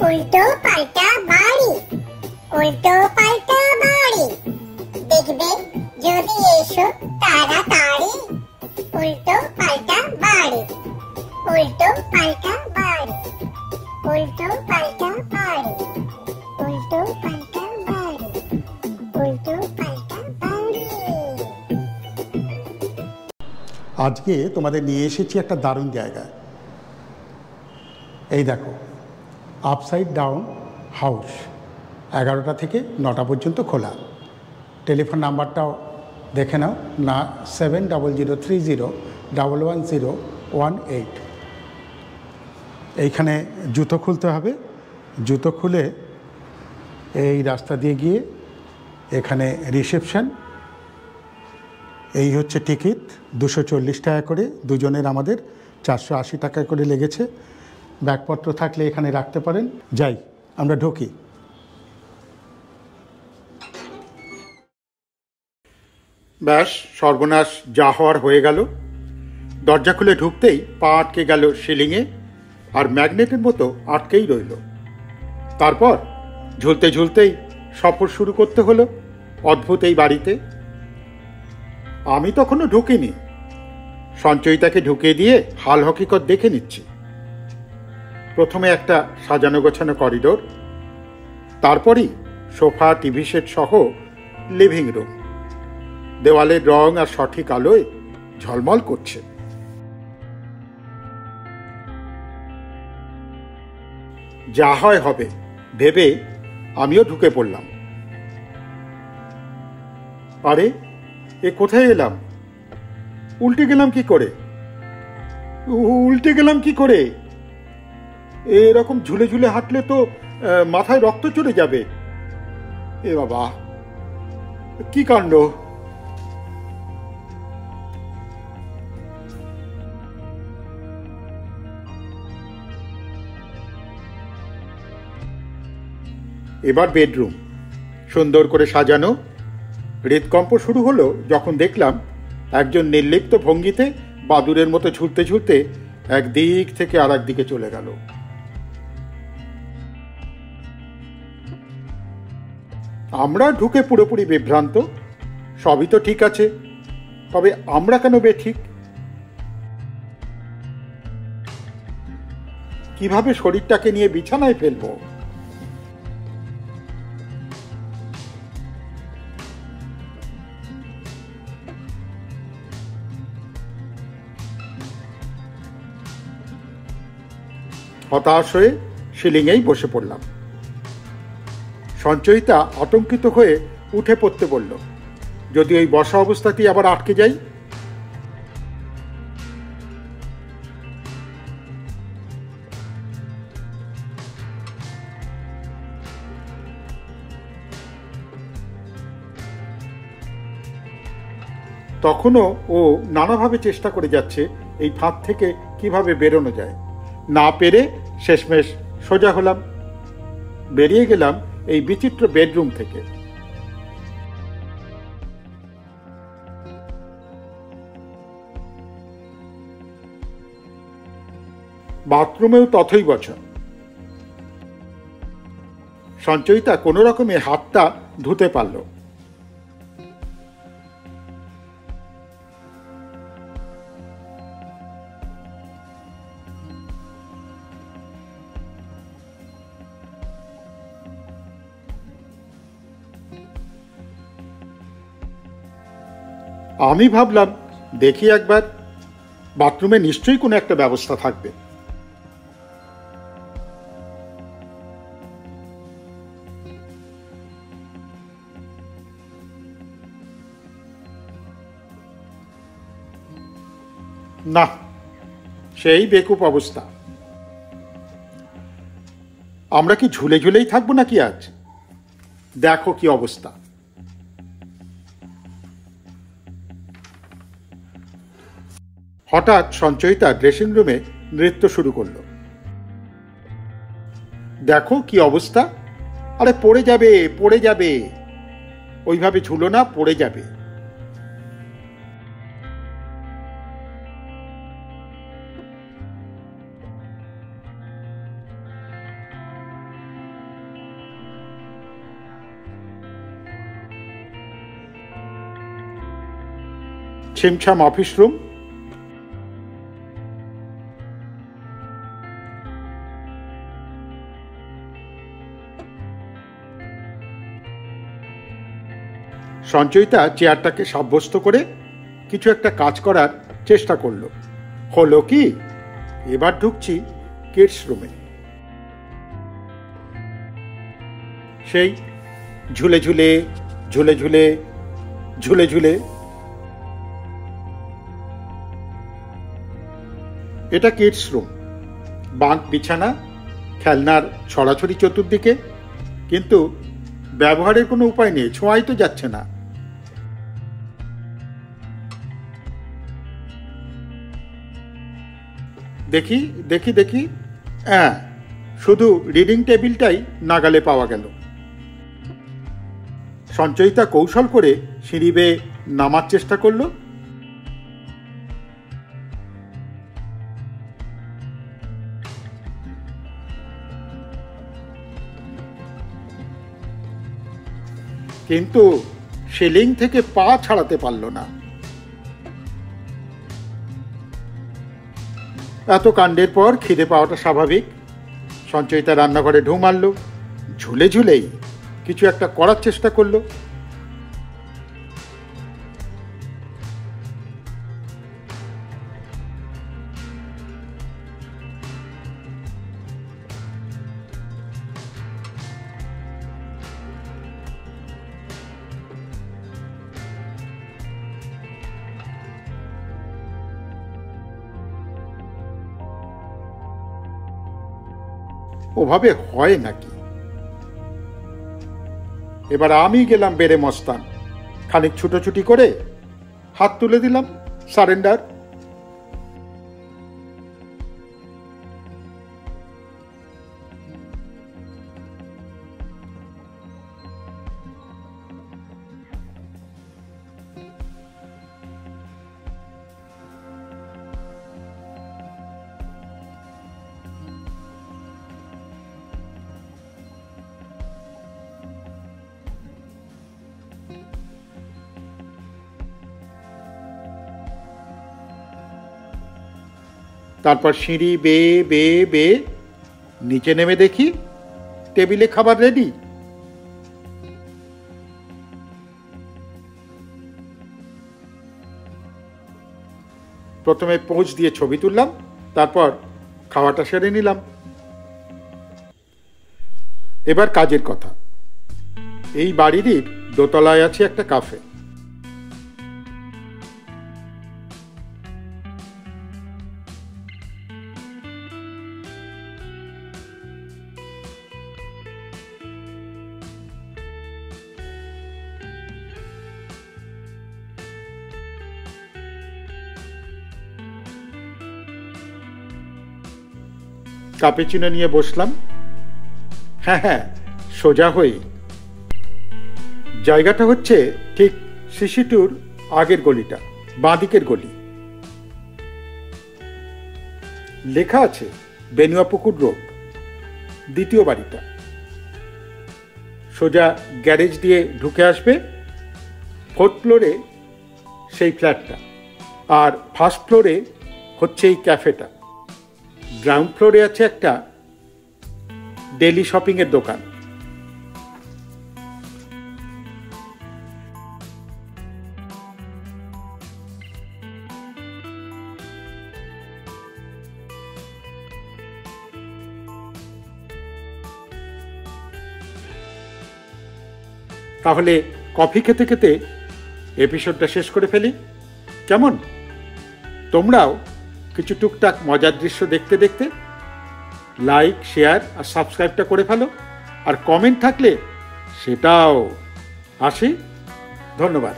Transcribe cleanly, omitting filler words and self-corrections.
উল্টো পাল্টা বাড়ি, উল্টো পাল্টা বাড়ি, দেখবে যদি এসো তাড়াতাড়ি। উল্টো পাল্টা বাড়ি, উল্টো পাল্টা বাড়ি, উল্টো পাল্টা বাড়ি, উল্টো পাল্টা বাড়ি, উল্টো পাল্টা বাড়ি। আজকে তোমাদের নিয়ে এসেছি একটা দারুণ জায়গায়। এই দেখো, আপসাইড ডাউন হাউস, 11টা থেকে 9টা পর্যন্ত খোলা। টেলিফোন নাম্বারটাও দেখে নাও না, 7030111018। এইখানে জুতো খুলতে হবে। জুতো খুলে এই রাস্তা দিয়ে গিয়ে এখানে রিসেপশন। এই হচ্ছে টিকিট, 240 টাকা করে দুজনের, আমাদের 480 টাকা করে লেগেছে। ব্যাগপত্র থাকলে এখানে রাখতে পারেন। যাই, আমরা ঢুকি। ব্যাস, সর্বনাশ যা হওয়ার হয়ে গেল। দরজা খুলে ঢুকতেই পা আটকে গেল সিলিংয়ে, আর ম্যাগনেটের মতো আটকেই রইল। তারপর ঝুলতে ঝুলতেই সফর শুরু করতে হলো অদ্ভুত এই বাড়িতে। আমি তখনও ঢুকিনি, সঞ্চয়িতাকে ঢুকিয়ে দিয়ে হাল হকিকত দেখে নিচ্ছি। প্রথমে একটা সাজানো গোছানো করিডোর, তারপরই সোফা, টিভি সেট সহ লিভিং রুম। দেওয়ালের রং আর সঠিক আলোয় ঝলমল করছে। যা হয় হবে ভেবে আমিও ঢুকে পড়লাম। আরে, এ কোথায় এলাম? উল্টে গেলাম কি করে? উল্টে গেলাম কি করে? এরকম ঝুলে ঝুলে হাঁটলে তো মাথায় রক্ত চড়ে যাবে। এ বাবা, কি কাণ্ড! এবার বেডরুম, সুন্দর করে সাজানো। হৃদকম্প শুরু হলো যখন দেখলাম একজন নির্লিপ্ত ভঙ্গিতে বাদুরের মতো ঝুলতে ঝুলতে একদিক থেকে আর একদিকে চলে গেল। আমরা ঢুকে পুরোপুরি বিভ্রান্ত। সবই তো ঠিক আছে, তবে আমরা কেন বেঠিক? কিভাবে শরীরটাকে নিয়ে বিছানায় ফেলবো? হতাশ হয়ে সিলিংয়েই বসে পড়লাম। সঞ্চয়িতা আতঙ্কিত হয়ে উঠে পড়তে বলল, যদি ওই বসা অবস্থাতেই আবার আটকে যাই। তখনও ও নানাভাবে চেষ্টা করে যাচ্ছে এই ফাঁদ থেকে কিভাবে বেরোনো যায়। না পেরে শেষমেশ সোজা হলাম, বেরিয়ে গেলাম এই বিচিত্র বেডরুম থেকে। বাথরুমেও তথই বচন। সঞ্চয়িতা কোনো রকমে হাতটা ধুতে পারল। আমি ভাবলাম দেখি একবার, বাথরুমে নিশ্চয়ই কোনো একটা ব্যবস্থা থাকবে। না, সেই বেকুব অবস্থা। আমরা কি ঝুলে ঝুলেই থাকবো নাকি আজ? দেখো কি অবস্থা। হঠাৎ সঞ্চয়িতা ড্রেসিং রুমে নৃত্য শুরু করলো। দেখো কি অবস্থা। আরে পড়ে যাবে, পড়ে যাবে। ওইভাবে ঝুলো না, পড়ে যাবে। ছিমছাম অফিস রুম। সঞ্চয়িতা চেয়ারটাকে সাব্যস্ত করে কিছু একটা কাজ করার চেষ্টা করলো। হলো কি, এবার ঢুকছি কিডস রুমে। সেই ঝুলে ঝুলে ঝুলে ঝুলে ঝুলে ঝুলে, এটা কিডস রুম। বাঁক বিছানা, খেলনার ছড়াছড়ি চতুর্দিকে, কিন্তু ব্যবহারের কোনো উপায় নেই, ছোঁয়াই তো যাচ্ছে না। দেখি দেখি দেখি, হ্যাঁ, শুধু রিডিং টেবিলটাই নাগালে পাওয়া গেল। সঞ্চয়িতা কৌশল করে সিঁড়ি বেয়ে নামার চেষ্টা করল। কিন্তু সিলিং থেকে পা ছাড়াতে পারল না। এত কাণ্ডের পর খিদে পাওয়াটা স্বাভাবিক। সঞ্চয়িতা রান্নাঘরে ঢু মারল, ঝুলে ঝুলেই কিছু একটা করার চেষ্টা করলো। ওভাবে হয় নাকি? এবার আমি গেলাম বেড়ে মস্তান, খানিক ছুটোছুটি করে হাত তুলে দিলাম, সারেন্ডার। তারপর সিঁড়ি বেয়ে বেয়ে বেয়ে নিচে নেমে দেখি টেবিলে খাবার রেডি। প্রথমে পোঁচ দিয়ে ছবি তুললাম, তারপর খাওয়াটা সেরে নিলাম। এবার কাজের কথা। এই বাড়িরই দোতলায় আছে একটা কাফে। কাপেচিনো নিয়ে বসলাম। হ্যাঁ, সোজা হয়ে। জায়গাটা হচ্ছে ঠিক সিসিটুর আগের গলিটা, বাঁদিকের গলি। লেখা আছে বেনুয়াপুকুর রোড, দ্বিতীয় বাড়িটা। সোজা গ্যারেজ দিয়ে ঢুকে আসবে, 4th ফ্লোরে সেই ফ্ল্যাটটা, আর 1st ফ্লোরে হচ্ছে এই ক্যাফেটা। গ্রাউন্ড ফ্লোরে আছে একটা ডেলি শপিং এর দোকান। তাহলে কফি খেতে খেতে এপিসোডটা শেষ করে ফেলি, কেমন? তোমরাও কিছু টুকটাক মজার দৃশ্য দেখতে দেখতে লাইক, শেয়ার আর সাবস্ক্রাইবটা করে ফেলো। আর কমেন্ট থাকলে সেটাও। আসি, ধন্যবাদ।